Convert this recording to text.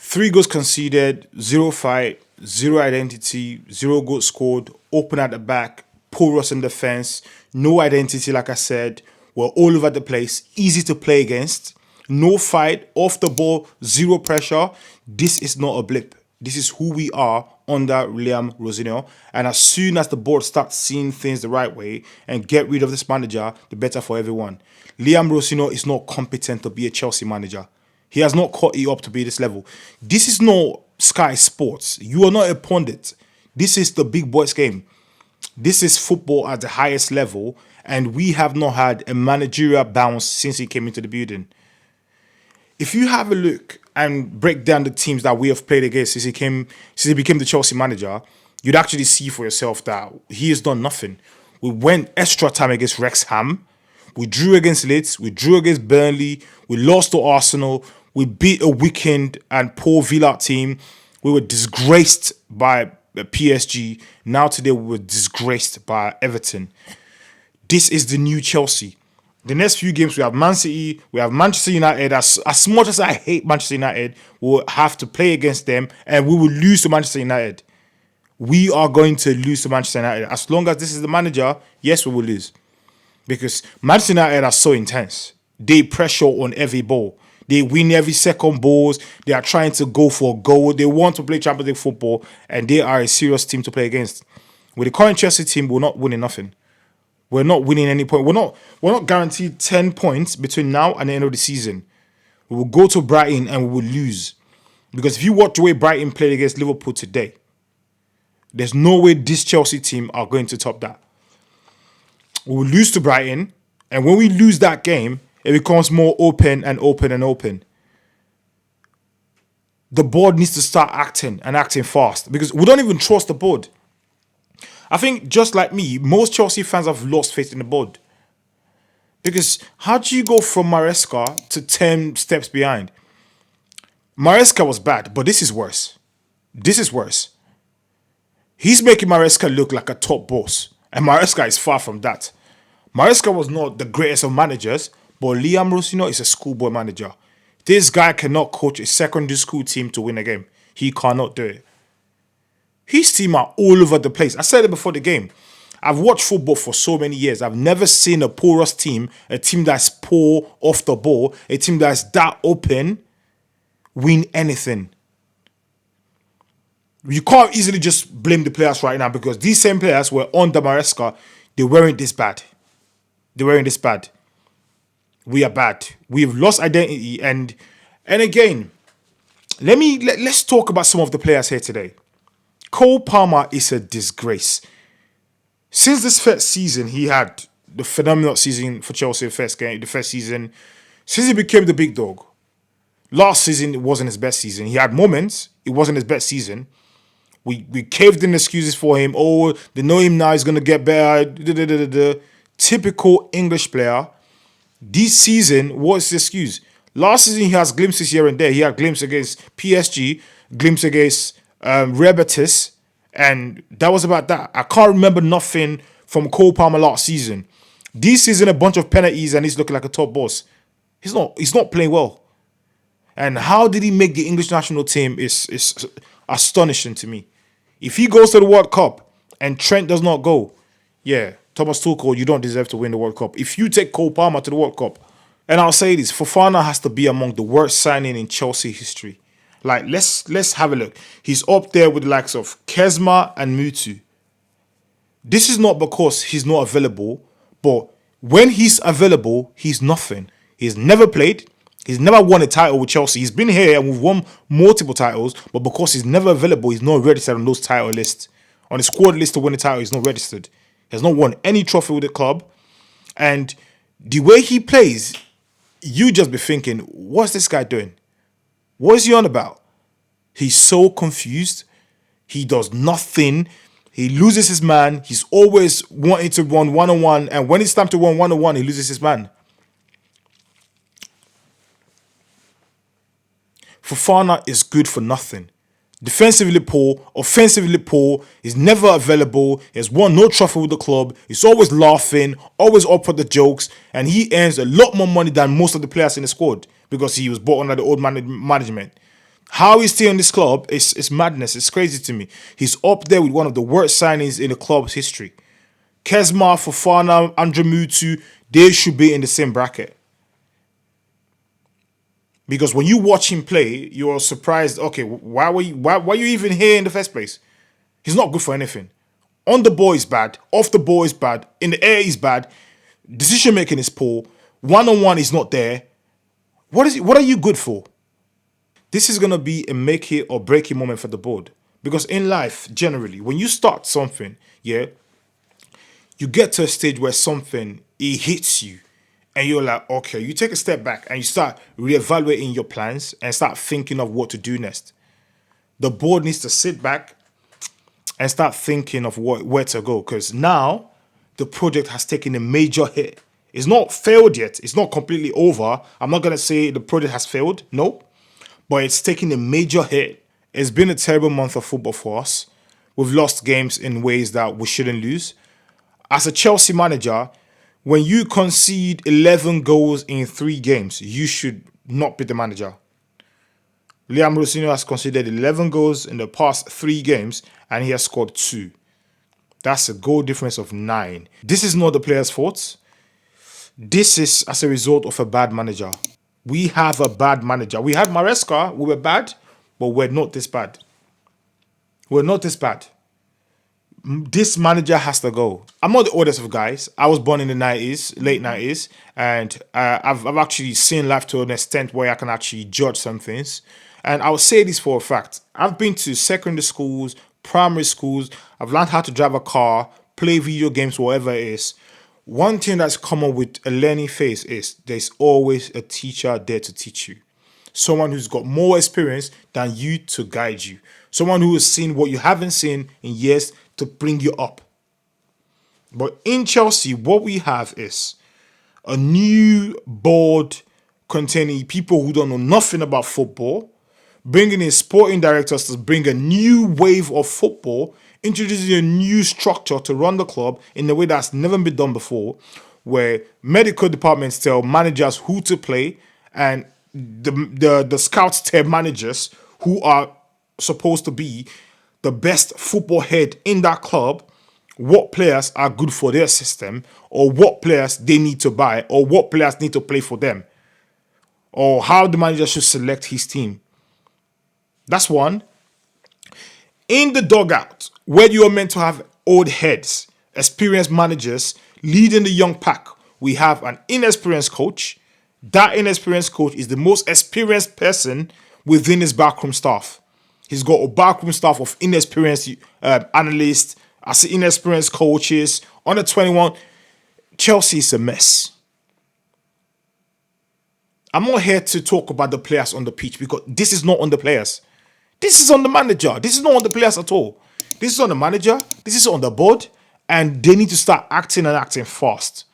3 goals conceded, 0 fight, 0 identity, 0 goals scored, open at the back, porous in defense, no identity, like I said. We're all over the place, easy to play against, no fight, off the ball, 0 pressure. This is not a blip. This is who we are under Liam Rossino. And as soon as the board starts seeing things the right way and get rid of this manager, the better for everyone. Liam Rossino is not competent to be a Chelsea manager. He has not caught it up to be this level. This is not Sky Sports. You are not a pundit. This is the big boys game. This is football at the highest level, and we have not had a managerial bounce since he came into the building. If you have a look and break down the teams that we have played against since he became the Chelsea manager, you'd actually see for yourself that he has done nothing. We went extra time against Wrexham. We drew against Leeds. We drew against Burnley. We lost to Arsenal. We beat a weakened and poor Villa team. We were disgraced by PSG. Now today we were disgraced by Everton. This is the new Chelsea. The next few games we have Man City, we have Manchester United. As much as I hate Manchester United, we'll have to play against them and we will lose to Manchester United. We are going to lose to Manchester United. As long as this is the manager, yes, we will lose. Because Manchester United are so intense. They pressure on every ball. They win every second balls. They are trying to go for a goal. They want to play Champions League football, and they are a serious team to play against. With the current Chelsea team, we're not winning nothing. We're not winning any point. We're not guaranteed 10 points between now and the end of the season. We will go to Brighton and we will lose. Because if you watch the way Brighton played against Liverpool today, there's no way this Chelsea team are going to top that. We will lose to Brighton, and when we lose that game, it becomes more open and open and open. The board needs to start acting and acting fast because we don't even trust the board. I think just like me, most Chelsea fans have lost faith in the board. Because how do you go from Maresca to 10 steps behind? Maresca was bad, but this is worse. This is worse. He's making Maresca look like a top boss, and Maresca is far from that. Maresca was not the greatest of managers, but Liam Rossino is a schoolboy manager. This guy cannot coach a secondary school team to win a game. He cannot do it. His team are all over the place. I said it before the game. I've watched football for so many years. I've never seen a porous team, a team that's poor off the ball, a team that's that open, win anything. You can't easily just blame the players right now because these same players were under Maresca. They weren't this bad. They weren't this bad. We are bad. We've lost identity. And again, let's talk about some of the players here today. Cole Palmer is a disgrace. Since this first season, he had the phenomenal season for Chelsea, the first season. Since he became the big dog, last season it wasn't his best season. He had moments. It wasn't his best season. We caved in excuses for him. Oh, they know him now. He's going to get better. Typical English player. This season, what's the excuse? Last season, he has glimpses here and there. He had glimpses against PSG, glimpses against Real Betis, and that was about that. I can't remember nothing from Cole Palmer last season. This season, a bunch of penalties, and he's looking like a top boss. He's not playing well. And how did he make the English national team is astonishing to me. If he goes to the World Cup and Trent does not go, yeah, Thomas Tuchel, you don't deserve to win the World Cup. If you take Cole Palmer to the World Cup, and I'll say this, Fofana has to be among the worst signing in Chelsea history. Like, let's have a look. He's up there with the likes of Kesma and Mutu. This is not because he's not available, but when he's available, he's nothing. He's never played. He's never won a title with Chelsea. He's been here and we've won multiple titles, but because he's never available, he's not registered on those title lists. On the squad list to win a title, he's not registered. He has not won any trophy with the club. And the way he plays, you just be thinking, what's this guy doing? What is he on about? He's so confused. He does nothing. He loses his man. He's always wanting to run one-on-one. And when it's time to run one-on-one, he loses his man. Fofana is good for nothing. Defensively poor, offensively poor, he's never available, he has won no trophy with the club, he's always laughing, always up for the jokes, and he earns a lot more money than most of the players in the squad because he was bought under the old management. How he's still in this club is madness. It's crazy to me. He's up there with one of the worst signings in the club's history. Kesma, Fofana, Andremutu, they should be in the same bracket. Because when you watch him play, you're surprised. Okay, why are you even here in the first place? He's not good for anything. On the ball is bad. Off the ball is bad. In the air is bad. Decision making is poor. One on one is not there. What are you good for? This is gonna be a make it or break it moment for the board. Because in life, generally, when you start something, yeah, you get to a stage where something it hits you, and you're like, okay, you take a step back and you start reevaluating your plans and start thinking of what to do next. The board needs to sit back and start thinking of where to go, because now the project has taken a major hit. It's not failed yet. It's not completely over. I'm not gonna say the project has failed. No, but it's taken a major hit. It's been a terrible month of football for us. We've lost games in ways that we shouldn't lose. As a Chelsea manager, when you concede 11 goals in 3 games, you should not be the manager. Liam Rossino has conceded 11 goals in the past 3 games and he has scored 2. That's a goal difference of 9. This is not the player's fault. This is as a result of a bad manager. We have a bad manager. We had Maresca, we were bad, but we're not this bad. We're not this bad. This manager has to go. I'm not the oldest of guys. I was born in the 90s, late 90s, and I've actually seen life to an extent where I can actually judge some things. And I'll say this for a fact. I've been to secondary schools, primary schools. I've learned how to drive a car, play video games, whatever it is. One thing that's common with a learning phase is there's always a teacher there to teach you. Someone who's got more experience than you to guide you. Someone who has seen what you haven't seen in years to bring you up. But in Chelsea, what we have is a new board containing people who don't know nothing about football, bringing in sporting directors to bring a new wave of football, introducing a new structure to run the club in a way that's never been done before, where medical departments tell managers who to play and the scouts tell managers who are supposed to be the best football head in that club what players are good for their system, or what players they need to buy, or what players need to play for them, or how the manager should select his team. That's one. In the dugout, where you are meant to have old heads, experienced managers leading the young pack, we have an inexperienced coach. That inexperienced coach is the most experienced person within his backroom staff. He's got a backroom staff of inexperienced analysts, as inexperienced coaches, under 21. Chelsea is a mess. I'm not here to talk about the players on the pitch because this is not on the players. This is on the manager. This is not on the players at all. This is on the manager. This is on the board. And they need to start acting and acting fast.